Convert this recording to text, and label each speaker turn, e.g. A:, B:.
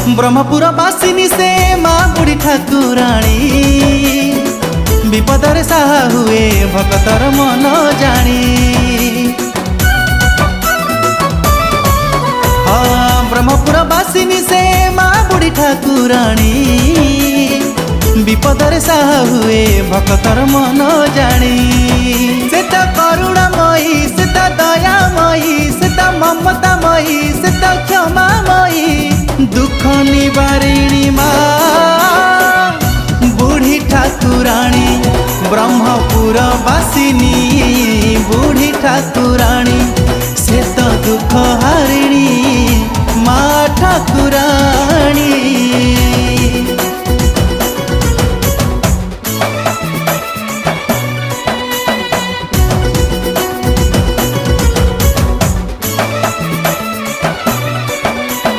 A: ब्रह्मपुर बासिनी से माँ बुढ़ी ठाकुराणी विपदर साहा हुए भक्तर मन जानी। हाँ ब्रह्मपुर बासिनी से माँ बुढ़ी ठाकुराणी विपदर साहा हुए भक्तर मन जानी। से तो करुणामयी से तो दयामयी से तो ममतामयी से तो क्षमामयी दुख निवारिणी माँ बुढ़ी ठाकुराणी ब्रह्मपुर बासिनी बुढ़ी ठाकुराणी से तो दुख हारिणी।